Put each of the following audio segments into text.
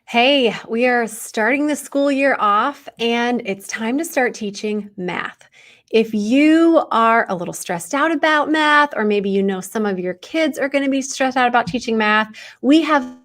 Hey, we are starting the school year off and it's time to start teaching math. If you are a little stressed out about math, or maybe you know some of your kids are going to be stressed out about teaching math, we have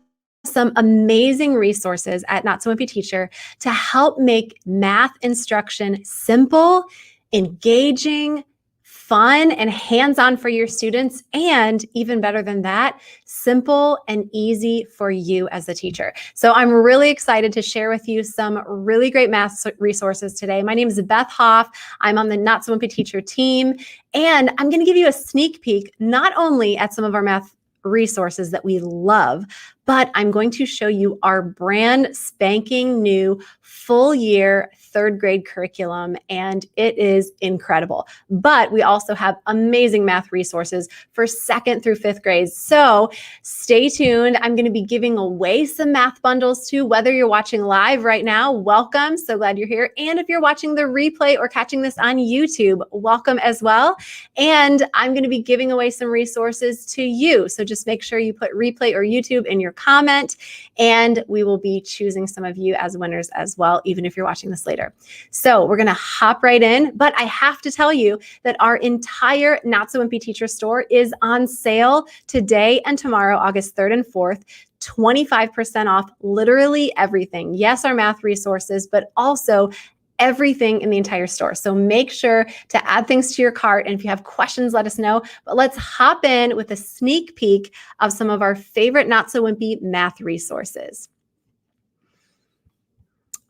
some amazing resources at Not So Wimpy Teacher to help make math instruction simple, engaging, fun, and hands-on for your students, and even better than that, simple and easy for you as a teacher. So I'm really excited to share with you some really great math resources today. My name is Beth Hoff. I'm on the Not So Wimpy Teacher team, and I'm going to give you a sneak peek not only at some of our math resources that we love, but I'm going to show you our brand spanking new full year third grade curriculum, and it is incredible. But we also have amazing math resources for second through fifth grades. So stay tuned. I'm going to be giving away some math bundles too. Whether you're watching live right now, welcome. So glad you're here. And if you're watching the replay or catching this on YouTube, welcome as well. And I'm going to be giving away some resources to you. So just make sure you put replay or YouTube in your comment, and we will be choosing some of you as winners as well, even if you're watching this later. So we're going to hop right in, but I have to tell you that our entire Not So Wimpy Teacher store is on sale today and tomorrow, August 3rd and 4th. 25% off literally everything. Yes, our math resources, but also everything in the entire store. So make sure to add things to your cart. And if you have questions, let us know. But let's hop in with a sneak peek of some of our favorite Not So Wimpy math resources.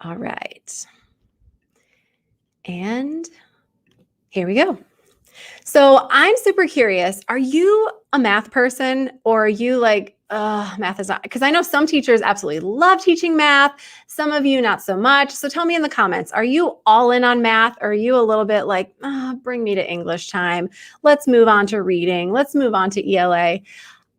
All right. And here we go. So I'm super curious. Are you a math person, or are you like, math is not? Because I know some teachers absolutely love teaching math. Some of you not so much. So tell me in the comments, are you all in on math? Or are you a little bit like, bring me to English time. Let's move on to reading. Let's move on to ELA.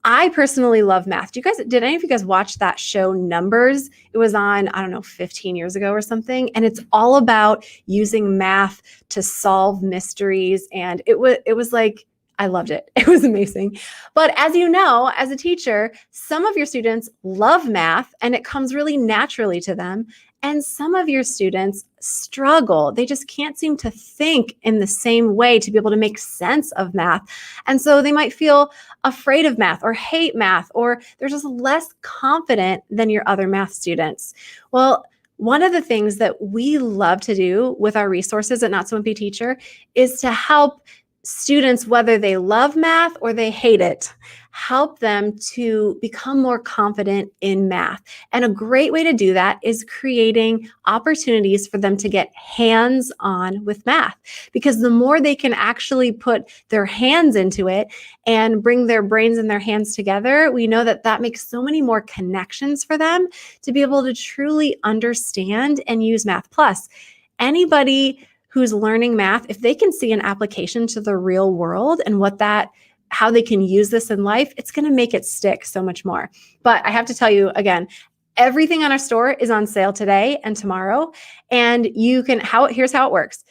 I personally love math. Did any of you guys watch that show Numbers? It was on, I don't know, 15 years ago or something. And it's all about using math to solve mysteries. And it was like, I loved it. It was amazing. But as you know, as a teacher, some of your students love math and it comes really naturally to them. And some of your students struggle. They just can't seem to think in the same way to be able to make sense of math. And so they might feel afraid of math or hate math, or they're just less confident than your other math students. Well, one of the things that we love to do with our resources at Not So Wimpy Teacher is to help students, whether they love math or they hate it, help them to become more confident in math. And a great way to do that is creating opportunities for them to get hands-on with math, because the more they can actually put their hands into it and bring their brains and their hands together, we know that that makes so many more connections for them to be able to truly understand and use Math Plus. Anybody who's learning math, if they can see an application to the real world and how they can use this in life, it's going to make it stick so much more. But I have to tell you again, everything on our store is on sale today and tomorrow. And here's how it works.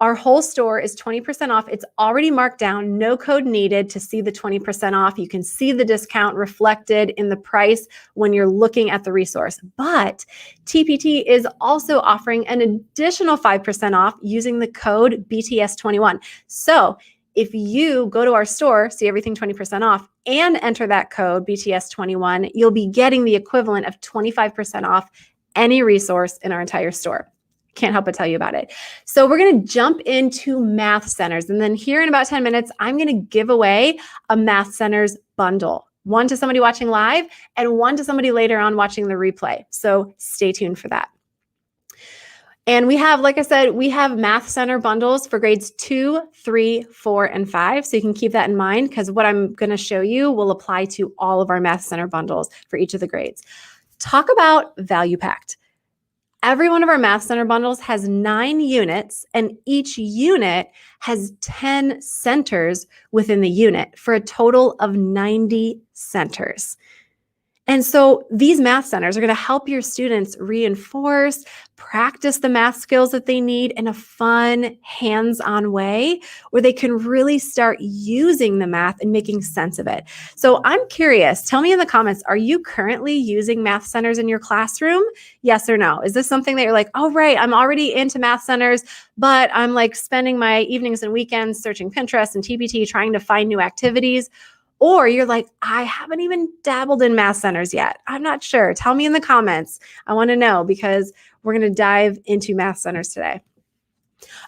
Our whole store is 20% off. It's already marked down, no code needed to see the 20% off. You can see the discount reflected in the price when you're looking at the resource. But TPT is also offering an additional 5% off using the code BTS21. So if you go to our store, see everything 20% off, and enter that code BTS21, you'll be getting the equivalent of 25% off any resource in our entire store. Can't help but tell you about it. So we're going to jump into Math Centers. And then here in about 10 minutes, I'm going to give away a Math Centers bundle. One to somebody watching live and one to somebody later on watching the replay. So stay tuned for that. And we have, like I said, we have Math Center bundles for grades 2, 3, 4, and 5. So you can keep that in mind, because what I'm going to show you will apply to all of our Math Center bundles for each of the grades. Talk about value packed. Every one of our Math Center bundles has 9 units, and each unit has 10 centers within the unit for a total of 90 centers. And so these math centers are going to help your students reinforce, practice the math skills that they need in a fun, hands-on way where they can really start using the math and making sense of it. So I'm curious, tell me in the comments, are you currently using math centers in your classroom? Yes or no? Is this something that you're like, oh, right, I'm already into math centers, but I'm like spending my evenings and weekends searching Pinterest and TPT trying to find new activities? Or you're like, I haven't even dabbled in math centers yet. I'm not sure. Tell me in the comments. I want to know because we're going to dive into math centers today.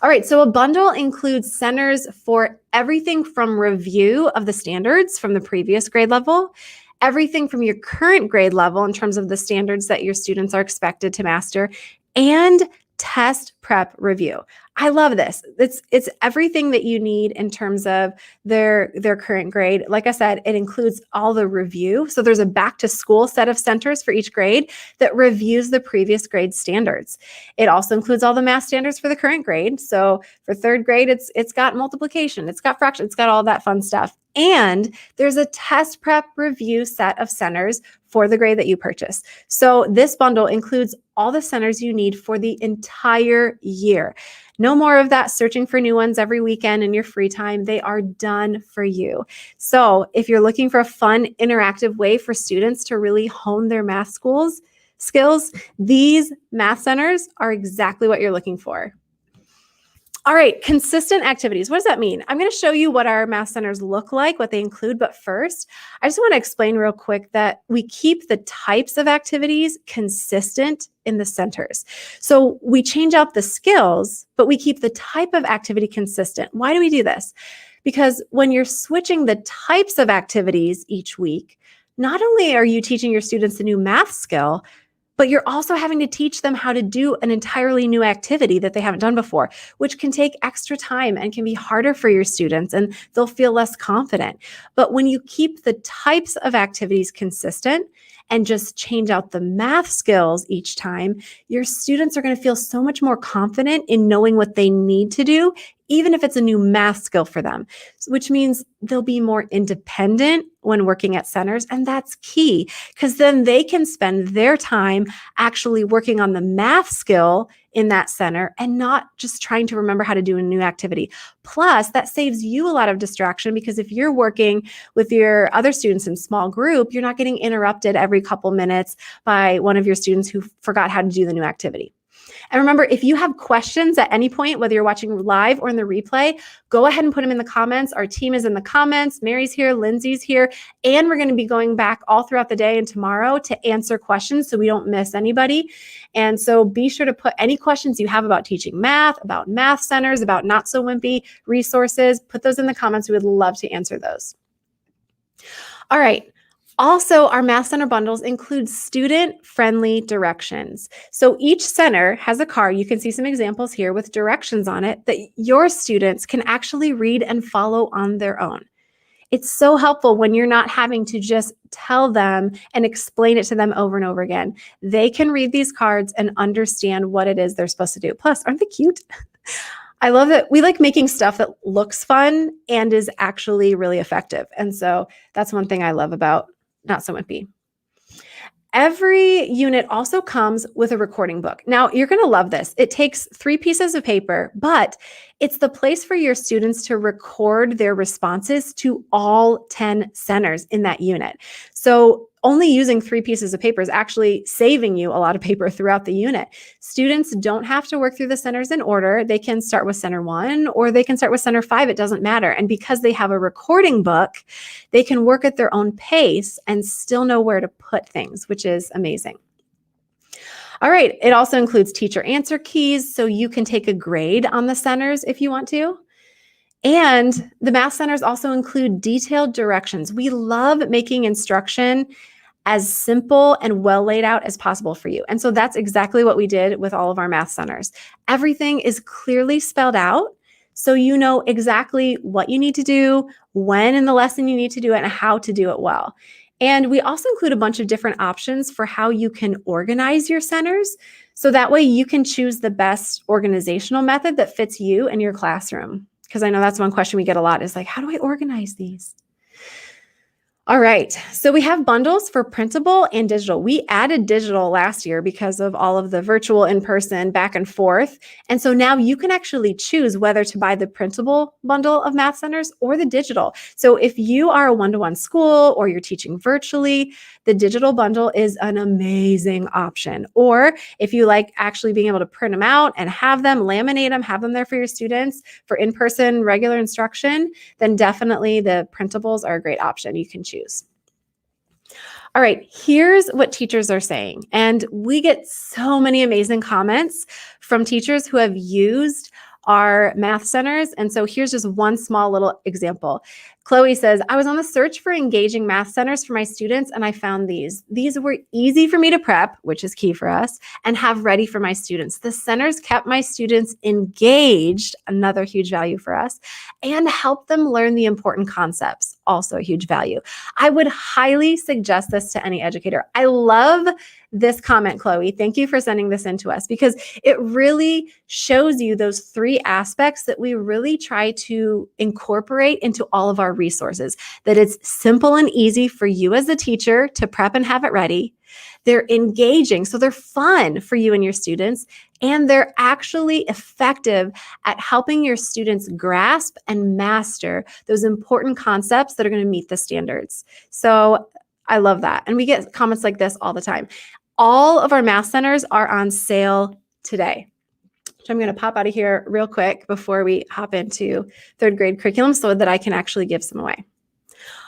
All right, so a bundle includes centers for everything from review of the standards from the previous grade level, everything from your current grade level in terms of the standards that your students are expected to master, and test prep review. I love this. It's everything that you need in terms of their current grade. Like I said, it includes all the review. So there's a back to school set of centers for each grade that reviews the previous grade standards. It also includes all the math standards for the current grade. So for third grade, it's got multiplication, it's got fraction, it's got all that fun stuff. And there's a test prep review set of centers for the grade that you purchase. So this bundle includes all the centers you need for the entire year. No more of that searching for new ones every weekend in your free time. They are done for you. So if you're looking for a fun, interactive way for students to really hone their math skills, these math centers are exactly what you're looking for. All right, consistent activities. What does that mean? I'm going to show you what our math centers look like, what they include. But first, I just want to explain real quick that we keep the types of activities consistent in the centers. So we change out the skills, but we keep the type of activity consistent. Why do we do this? Because when you're switching the types of activities each week, not only are you teaching your students a new math skill, but you're also having to teach them how to do an entirely new activity that they haven't done before, which can take extra time and can be harder for your students, and they'll feel less confident. But when you keep the types of activities consistent and just change out the math skills each time, your students are going to feel so much more confident in knowing what they need to do, even if it's a new math skill for them, which means they'll be more independent when working at centers. And that's key because then they can spend their time actually working on the math skill in that center and not just trying to remember how to do a new activity. Plus, that saves you a lot of distraction because if you're working with your other students in small group, you're not getting interrupted every couple minutes by one of your students who forgot how to do the new activity. And remember, if you have questions at any point, whether you're watching live or in the replay, go ahead and put them in the comments. Our team is in the comments. Mary's here, Lindsay's here, and we're going to be going back all throughout the day and tomorrow to answer questions so we don't miss anybody. And so be sure to put any questions you have about teaching math, about math centers, about Not So Wimpy resources, put those in the comments. We would love to answer those. All right. Also, our Math Center bundles include student-friendly directions. So each center has a card, you can see some examples here with directions on it that your students can actually read and follow on their own. It's so helpful when you're not having to just tell them and explain it to them over and over again. They can read these cards and understand what it is they're supposed to do. Plus, aren't they cute? I love that we like making stuff that looks fun and is actually really effective. And so that's one thing I love about Not So Wimpy. Every unit also comes with a recording book. Now, you're going to love this. It takes 3 pieces of paper, but it's the place for your students to record their responses to all 10 centers in that unit. So only using 3 pieces of paper is actually saving you a lot of paper throughout the unit. Students don't have to work through the centers in order. They can start with center 1 or they can start with center 5. It doesn't matter. And because they have a recording book, they can work at their own pace and still know where to put things, which is amazing. All right, it also includes teacher answer keys, so you can take a grade on the centers if you want to. And the math centers also include detailed directions. We love making instruction as simple and well laid out as possible for you. And so that's exactly what we did with all of our math centers. Everything is clearly spelled out, so you know exactly what you need to do, when in the lesson you need to do it, and how to do it well. And we also include a bunch of different options for how you can organize your centers. So that way you can choose the best organizational method that fits you and your classroom. Because I know that's one question we get a lot is like, how do I organize these? All right, so we have bundles for printable and digital. We added digital last year because of all of the virtual, in-person, back and forth. And so now you can actually choose whether to buy the printable bundle of Math Centers or the digital. So if you are a one-to-one school or you're teaching virtually, the digital bundle is an amazing option. Or if you like actually being able to print them out and have them, laminate them, have them there for your students for in-person regular instruction, then definitely the printables are a great option. You can choose. All right, here's what teachers are saying. And we get so many amazing comments from teachers who have used our Math Centers. And so here's just one small little example. Chloe says, I was on the search for engaging Math Centers for my students, and I found these. These were easy for me to prep, which is key for us, and have ready for my students. The centers kept my students engaged, another huge value for us, and helped them learn the important concepts, also a huge value. I would highly suggest this to any educator. I love this comment, Chloe. Thank you for sending this in to us, because it really shows you those three aspects that we really try to incorporate into all of our resources, that it's simple and easy for you as a teacher to prep and have it ready. They're engaging, so they're fun for you and your students, and they're actually effective at helping your students grasp and master those important concepts that are going to meet the standards. So I love that. And we get comments like this all the time. All of our Math Centers are on sale today. So I'm going to pop out of here real quick before we hop into third grade curriculum so that I can actually give some away.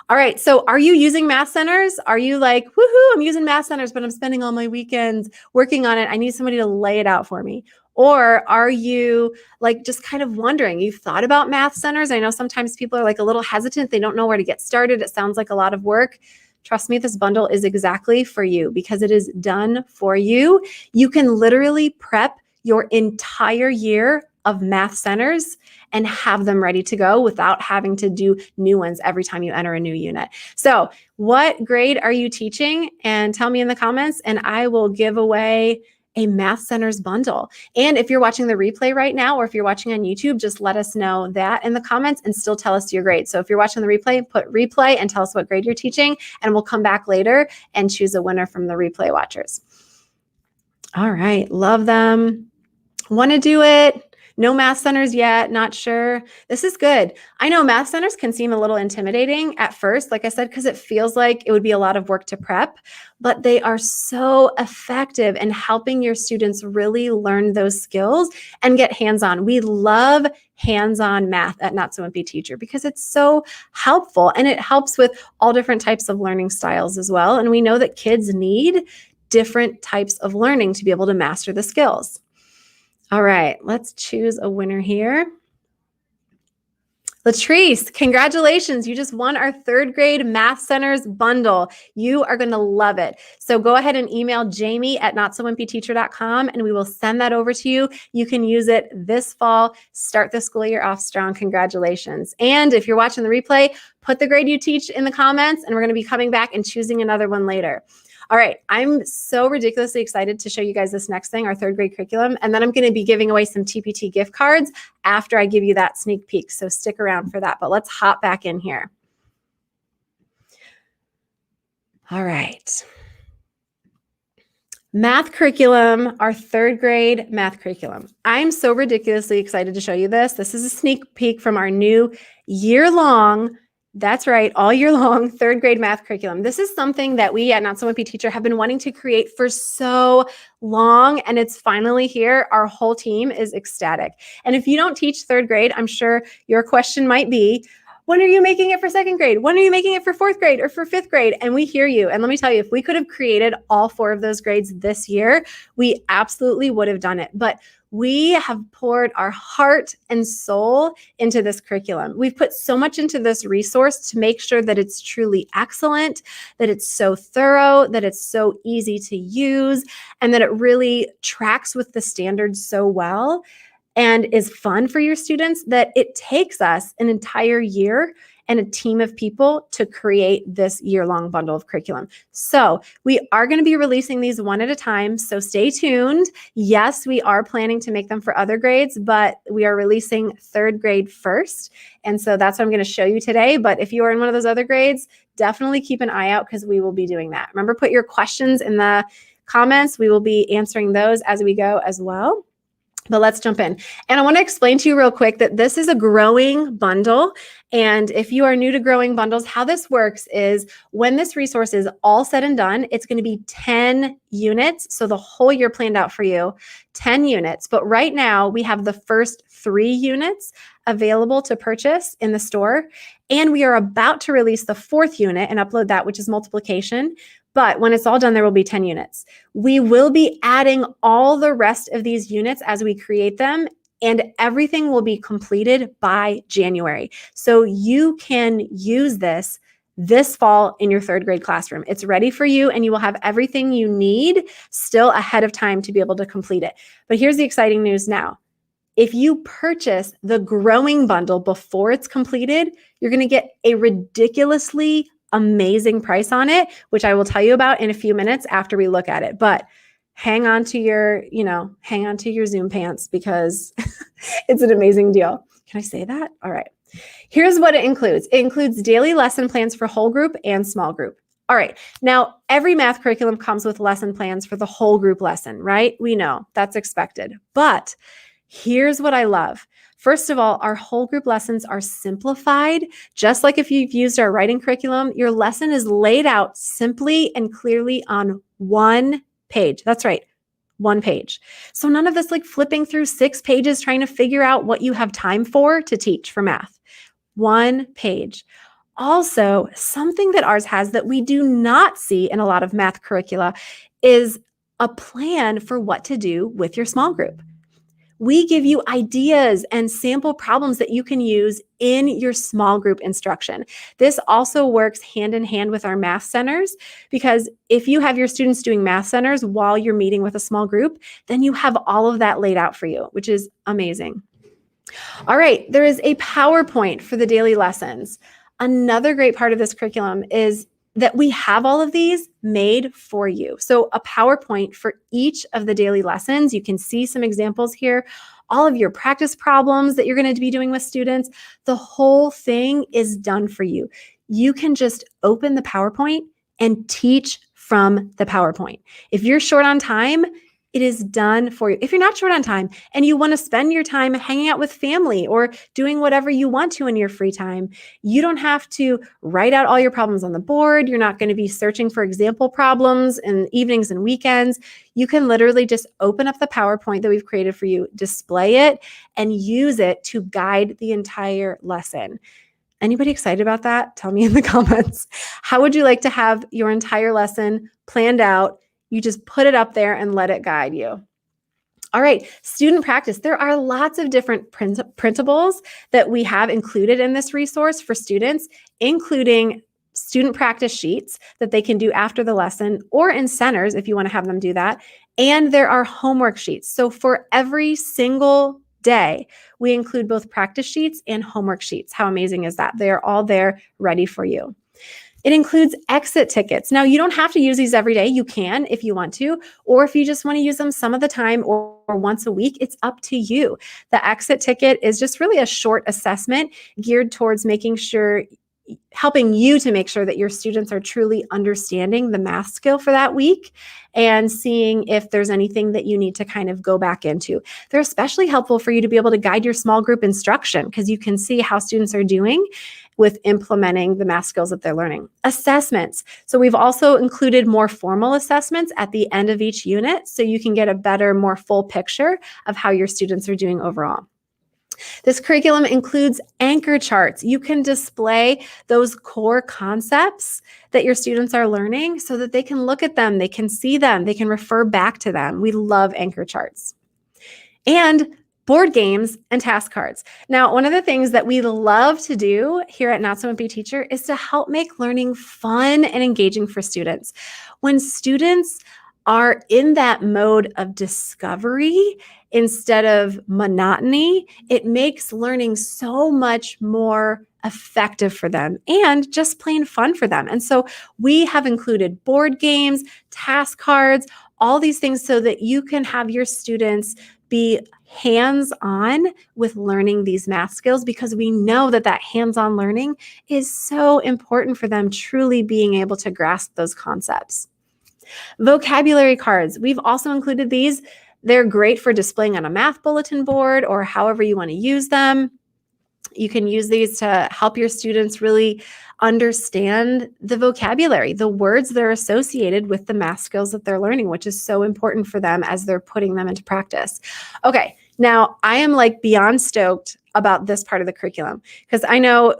All right, so are you using Math Centers? Are you like, woohoo, I'm using Math Centers, but I'm spending all my weekends working on it. I need somebody to lay it out for me. Or are you like just kind of wondering, you've thought about Math Centers? I know sometimes people are like a little hesitant. They don't know where to get started. It sounds like a lot of work. Trust me, this bundle is exactly for you because it is done for you. You can literally prep your entire year of Math Centers and have them ready to go without having to do new ones every time you enter a new unit. So what grade are you teaching? And tell me in the comments, and I will give away a Math Centers bundle. And if you're watching the replay right now, or if you're watching on YouTube, just let us know that in the comments and still tell us your grade. So if you're watching the replay, put replay and tell us what grade you're teaching, and we'll come back later and choose a winner from the replay watchers. All right, love them. Want to do it? No Math Centers yet, not sure. This is good. I know Math Centers can seem a little intimidating at first, like I said, because it feels like it would be a lot of work to prep, but they are so effective in helping your students really learn those skills and get hands-on. We love hands-on math at Not So Wimpy Teacher because it's so helpful, and it helps with all different types of learning styles as well. And we know that kids need different types of learning to be able to master the skills. All right, let's choose a winner here. Latrice, congratulations. You just won our third grade Math Centers bundle. You are going to love it. So go ahead and email jamie@notsowimpyteacher.com and we will send that over to you. You can use it this fall. Start the school year off strong. Congratulations. And if you're watching the replay, put the grade you teach in the comments, and we're going to be coming back and choosing another one later. All right, I'm so ridiculously excited to show you guys this next thing, our third grade curriculum, and then I'm going to be giving away some TPT gift cards after I give you that sneak peek, so stick around for that, but let's hop back in here. All right. Math curriculum, our third grade math curriculum. I'm so ridiculously excited to show you this. This is a sneak peek from our new year-long, that's right, all year long, third grade math curriculum. This is something that we at Not So Wimpy Teacher have been wanting to create for so long, and it's finally here. Our whole team is ecstatic. And if you don't teach third grade, I'm sure your question might be, when are you making it for second grade? When are you making it for fourth grade or for fifth grade? And we hear you. And let me tell you, if we could have created all 4 of those grades this year, we absolutely would have done it. But we have poured our heart and soul into this curriculum. We've put so much into this resource to make sure that it's truly excellent, that it's so thorough, that it's so easy to use, and that it really tracks with the standards so well and is fun for your students that it takes us an entire year and a team of people to create this year-long bundle of curriculum. So we are going to be releasing these one at a time, so stay tuned. Yes, we are planning to make them for other grades, but we are releasing third grade first. And so that's what I'm going to show you today. But if you are in one of those other grades, definitely keep an eye out because we will be doing that. Remember, put your questions in the comments. We will be answering those as we go as well. But let's jump in. And I want to explain to you real quick that this is a growing bundle. And if you are new to growing bundles, how this works is when this resource is all said and done, it's going to be 10 units. So the whole year planned out for you, 10 units. But right now we have the first 3 units available to purchase in the store. And we are about to release the 4th unit and upload that, which is multiplication. But when it's all done, there will be 10 units. We will be adding all the rest of these units as we create them, and everything will be completed by January. So you can use this fall in your third grade classroom. It's ready for you, and you will have everything you need still ahead of time to be able to complete it. But here's the exciting news now. If you purchase the growing bundle before it's completed, you're going to get a ridiculously amazing price on it, which I will tell you about in a few minutes after we look at it. But hang on to your Zoom pants because it's an amazing deal. Can I say that? All right. Here's what it includes. It includes daily lesson plans for whole group and small group. All right. Now, every math curriculum comes with lesson plans for the whole group lesson, right? We know that's expected. But here's what I love. First of all, our whole group lessons are simplified. Just like if you've used our writing curriculum, your lesson is laid out simply and clearly on one page. That's right, one page. So none of this like flipping through 6 pages trying to figure out what you have time for to teach for math. One page. Also, something that ours has that we do not see in a lot of math curricula is a plan for what to do with your small group. We give you ideas and sample problems that you can use in your small group instruction. This also works hand in hand with our math centers, because if you have your students doing math centers while you're meeting with a small group, then you have all of that laid out for you, which is amazing. All right, there is a PowerPoint for the daily lessons. Another great part of this curriculum is that we have all of these made for you. So a PowerPoint for each of the daily lessons. You can see some examples here. All of your practice problems that you're going to be doing with students, the whole thing is done for you. You can just open the PowerPoint and teach from the PowerPoint. If you're short on time, it is done for you. If you're not short on time and you want to spend your time hanging out with family or doing whatever you want to in your free time, you don't have to write out all your problems on the board. You're not going to be searching for example problems in evenings and weekends. You can literally just open up the PowerPoint that we've created for you, display it, and use it to guide the entire lesson. Anybody excited about that? Tell me in the comments. How would you like to have your entire lesson planned out? You just put it up there and let it guide you. All right, student practice. There are lots of different printables that we have included in this resource for students, including student practice sheets that they can do after the lesson or in centers if you want to have them do that. And there are homework sheets. So for every single day, we include both practice sheets and homework sheets. How amazing is that? They are all there ready for you. It includes exit tickets. Now, you don't have to use these every day. You can if you want to, or if you just want to use them some of the time or once a week, it's up to you. The exit ticket is just really a short assessment geared towards helping you to make sure that your students are truly understanding the math skill for that week and seeing if there's anything that you need to kind of go back into. They're especially helpful for you to be able to guide your small group instruction because you can see how students are doing with implementing the math skills that they're learning. Assessments. So we've also included more formal assessments at the end of each unit so you can get a better, more full picture of how your students are doing overall. This curriculum includes anchor charts. You can display those core concepts that your students are learning so that they can look at them, they can see them, they can refer back to them. We love anchor charts. And board games and task cards. Now, one of the things that we love to do here at Not So Wimpy Teacher is to help make learning fun and engaging for students. When students are in that mode of discovery instead of monotony, it makes learning so much more effective for them, and just plain fun for them. And so we have included board games, task cards, all these things so that you can have your students be hands-on with learning these math skills, because we know that that hands-on learning is so important for them truly being able to grasp those concepts. Vocabulary cards. We've also included these. They're great for displaying on a math bulletin board or however you want to use them. You can use these to help your students really understand the vocabulary, the words that are associated with the math skills that they're learning, which is so important for them as they're putting them into practice. Okay, now I am like beyond stoked about this part of the curriculum, because I know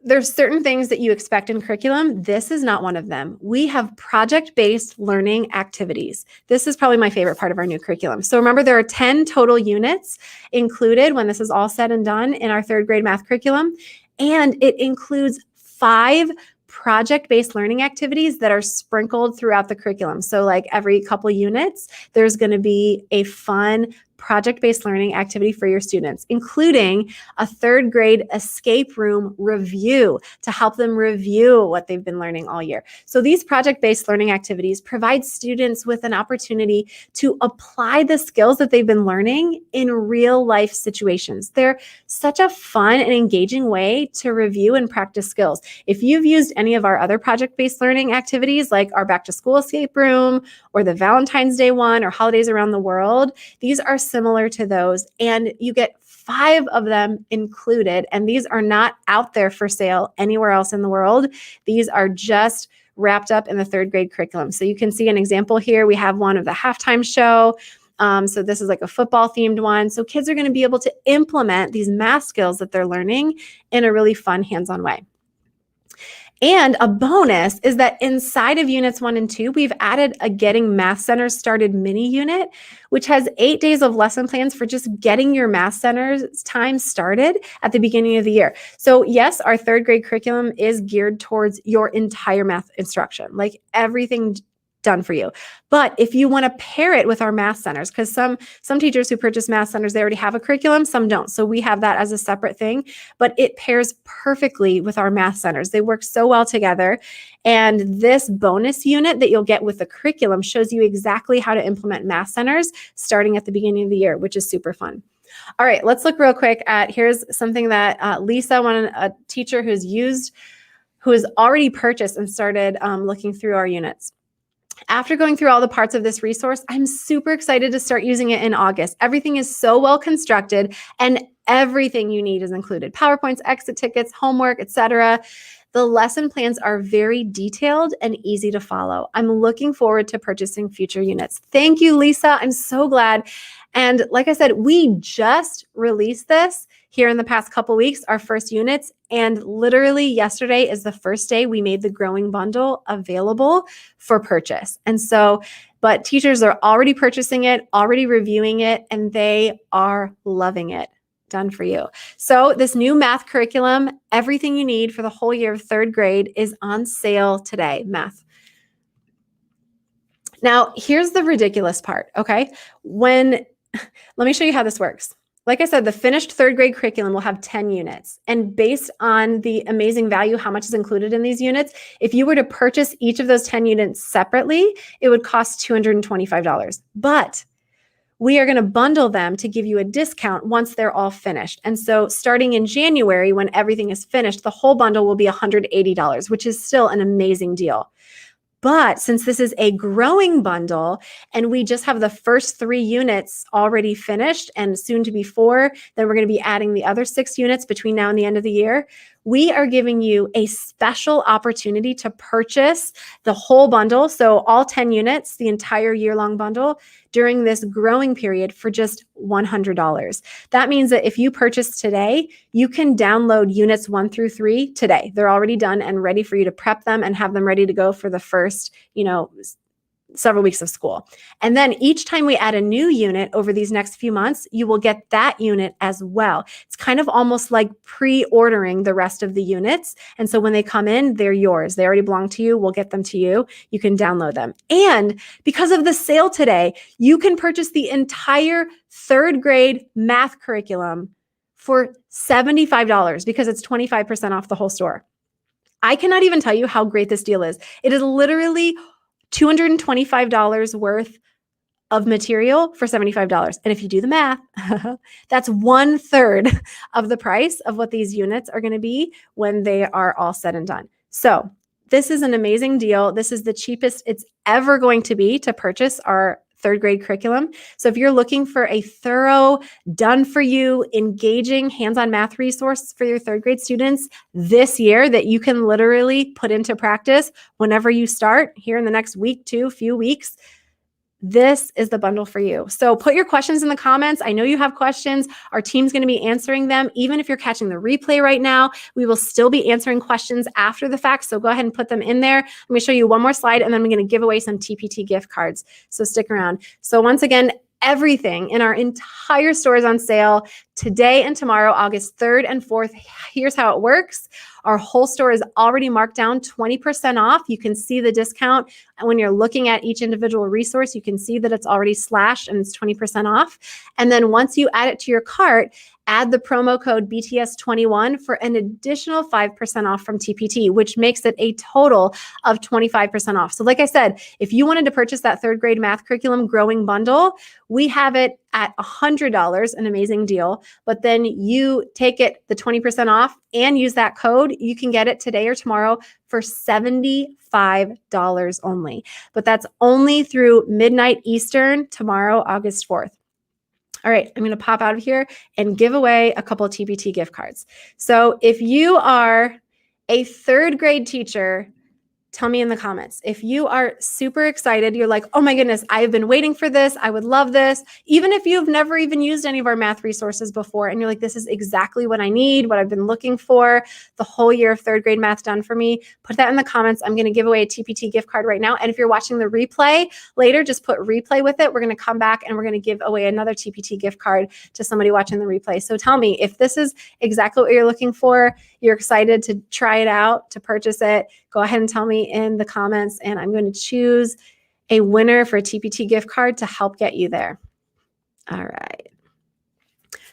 there's certain things that you expect in curriculum. This is not one of them. We have project-based learning activities. This is probably my favorite part of our new curriculum. So remember, there are 10 total units included when this is all said and done in our third grade math curriculum. And it includes 5 project-based learning activities that are sprinkled throughout the curriculum. So like every couple units, there's going to be a fun project-based learning activity for your students, including a third grade escape room review to help them review what they've been learning all year. So these project-based learning activities provide students with an opportunity to apply the skills that they've been learning in real life situations. They're such a fun and engaging way to review and practice skills. If you've used any of our other project-based learning activities, like our back to school escape room or the Valentine's Day one or holidays around the world, these are similar to those, and you get 5 of them included, and these are not out there for sale anywhere else in the world. These are just wrapped up in the third grade curriculum. So you can see an example here. We have one of the halftime show. So this is like a football themed one. So kids are going to be able to implement these math skills that they're learning in a really fun hands-on way. And a bonus is that inside of units 1 and 2, we've added a Getting Math Centers Started mini unit, which has 8 days of lesson plans for just getting your math centers time started at the beginning of the year. So yes, our third grade curriculum is geared towards your entire math instruction, like everything done for you. But if you want to pair it with our math centers, because some teachers who purchase math centers, they already have a curriculum, some don't. So we have that as a separate thing, but it pairs perfectly with our math centers. They work so well together. And this bonus unit that you'll get with the curriculum shows you exactly how to implement math centers starting at the beginning of the year, which is super fun. All right, let's look real quick at, here's something that Lisa, a teacher who has already purchased and started looking through our units. After going through all the parts of this resource, I'm super excited to start using it in August. Everything is so well constructed and everything you need is included. PowerPoints, exit tickets, homework, etc. The lesson plans are very detailed and easy to follow. I'm looking forward to purchasing future units. Thank you, Lisa. I'm so glad. And like I said, we just released this here in the past couple weeks, our first units, and literally yesterday is the first day we made the growing bundle available for purchase. And so, but teachers are already purchasing it, already reviewing it, and they are loving it. Done for you. So this new math curriculum, everything you need for the whole year of third grade, is on sale today. Math. Now, here's the ridiculous part, okay? Let me show you how this works. Like I said, the finished third grade curriculum will have 10 units. And based on the amazing value, how much is included in these units, if you were to purchase each of those 10 units separately, it would cost $225. But we are going to bundle them to give you a discount once they're all finished. And so starting in January, when everything is finished, the whole bundle will be $180, which is still an amazing deal. But since this is a growing bundle and we just have the first 3 units already finished and soon to be 4, then we're going to be adding the other 6 units between now and the end of the year, we are giving you a special opportunity to purchase the whole bundle. So all 10 units, the entire year-long bundle, during this growing period for just $100. That means that if you purchase today, you can download units 1 through 3 today. They're already done and ready for you to prep them and have them ready to go for the first, several weeks of school. And then each time we add a new unit over these next few months, you will get that unit as well. It's kind of almost like pre-ordering the rest of the units. And so when they come in, they're yours. They already belong to you. We'll get them to you. You can download them. And because of the sale today, you can purchase the entire third grade math curriculum for $75 because it's 25% off the whole store. I cannot even tell you how great this deal is. It is literally $225 worth of material for $75. And if you do the math, that's 1/3 of the price of what these units are going to be when they are all said and done. So this is an amazing deal. This is the cheapest it's ever going to be to purchase our third grade curriculum. So if you're looking for a thorough, done for you, engaging hands-on math resource for your third grade students this year that you can literally put into practice whenever you start here in the next week, few weeks, this is the bundle for you. So put your questions in the comments. I know you have questions. Our team's going to be answering them. Even if you're catching the replay right now, we will still be answering questions after the fact. So go ahead and put them in there. Let me show you one more slide, and then I'm going to give away some TPT gift cards. So stick around. So once again, everything in our entire store is on sale today and tomorrow, August 3rd and 4th. Here's how it works. Our whole store is already marked down 20% off. You can see the discount. And when you're looking at each individual resource, you can see that it's already slashed and it's 20% off. And then once you add it to your cart, add the promo code BTS21 for an additional 5% off from TPT, which makes it a total of 25% off. So like I said, if you wanted to purchase that third grade math curriculum growing bundle, we have it at $100, an amazing deal. But then you take it, the 20% off, and use that code, you can get it today or tomorrow for $75 only. But that's only through midnight Eastern tomorrow, August 4th. All right, I'm going to pop out of here and give away a couple of TPT gift cards. So if you are a third grade teacher, tell me in the comments. If you are super excited, you're like, oh my goodness, I've been waiting for this. I would love this. Even if you've never even used any of our math resources before and you're like, this is exactly what I need, what I've been looking for, the whole year of third grade math done for me, put that in the comments. I'm going to give away a TPT gift card right now. And if you're watching the replay later, just put replay with it. We're going to come back and we're going to give away another TPT gift card to somebody watching the replay. So tell me if this is exactly what you're looking for, you're excited to try it out, to purchase it, go ahead and tell me in the comments, and I'm going to choose a winner for a TPT gift card to help get you there. All right.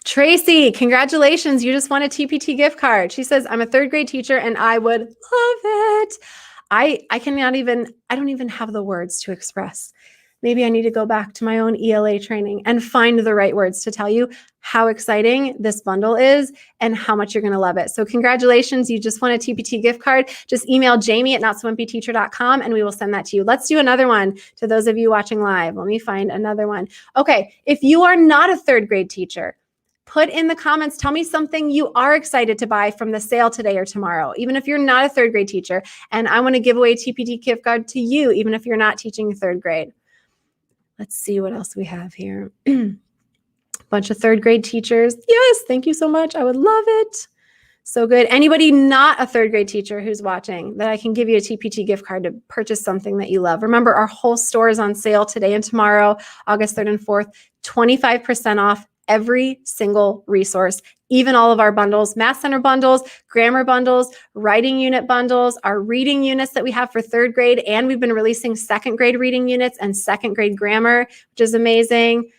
Tracy, congratulations. You just won a TPT gift card. She says, I'm a third grade teacher and I would love it. I don't even have the words to express. Maybe I need to go back to my own ELA training and find the right words to tell you how exciting this bundle is and how much you're going to love it. So congratulations. You just won a TPT gift card. Just email jamie@notsowimpyteacher.com and we will send that to you. Let's do another one to those of you watching live. Let me find another one. Okay. If you are not a third grade teacher, put in the comments, tell me something you are excited to buy from the sale today or tomorrow, even if you're not a third grade teacher. And I want to give away a TPT gift card to you, even if you're not teaching third grade. Let's see what else we have here. Bunch of third grade teachers. Yes, thank you so much. I would love it. So good. Anybody not a third grade teacher who's watching that I can give you a TPT gift card to purchase something that you love. Remember, our whole store is on sale today and tomorrow, August 3rd and 4th, 25% off every single resource, even all of our bundles, Math Center bundles, grammar bundles, writing unit bundles, our reading units that we have for third grade, and we've been releasing second grade reading units and second grade grammar, which is amazing.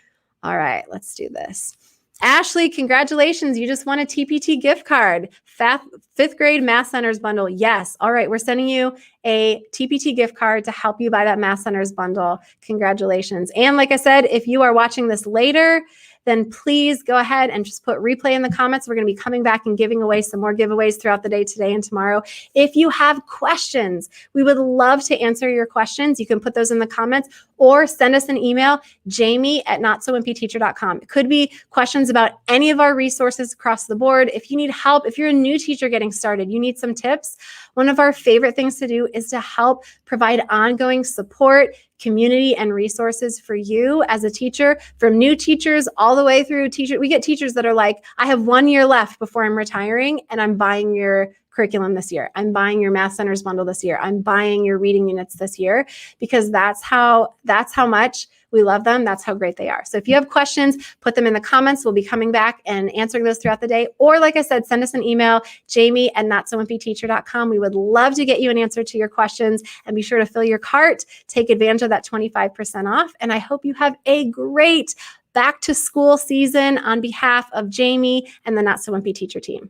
All right, let's do this. Ashley, congratulations. You just won a TPT gift card. Fifth grade Math Centers bundle. Yes. All right, we're sending you a TPT gift card to help you buy that Math Centers bundle. Congratulations. And like I said, if you are watching this later, then please go ahead and just put replay in the comments. We're going to be coming back and giving away some more giveaways throughout the day today and tomorrow. If you have questions, we would love to answer your questions. You can put those in the comments or send us an email, jamie@notsowimpyteacher.com. It could be questions about any of our resources across the board. If you need help, if you're a new teacher getting started, you need some tips, one of our favorite things to do is to help provide ongoing support, community, and resources for you as a teacher, from new teachers all the way through teachers. We get teachers that are like, I have 1 year left before I'm retiring and I'm buying your curriculum this year. I'm buying your Math Centers bundle this year. I'm buying your reading units this year, because that's how much we love them. That's how great they are. So if you have questions, put them in the comments. We'll be coming back and answering those throughout the day. Or like I said, send us an email, jamie@notsowimpyteacher.com. We would love to get you an answer to your questions, and be sure to fill your cart. Take advantage of that 25% off. And I hope you have a great back to school season on behalf of Jamie and the Not So Wimpy Teacher team.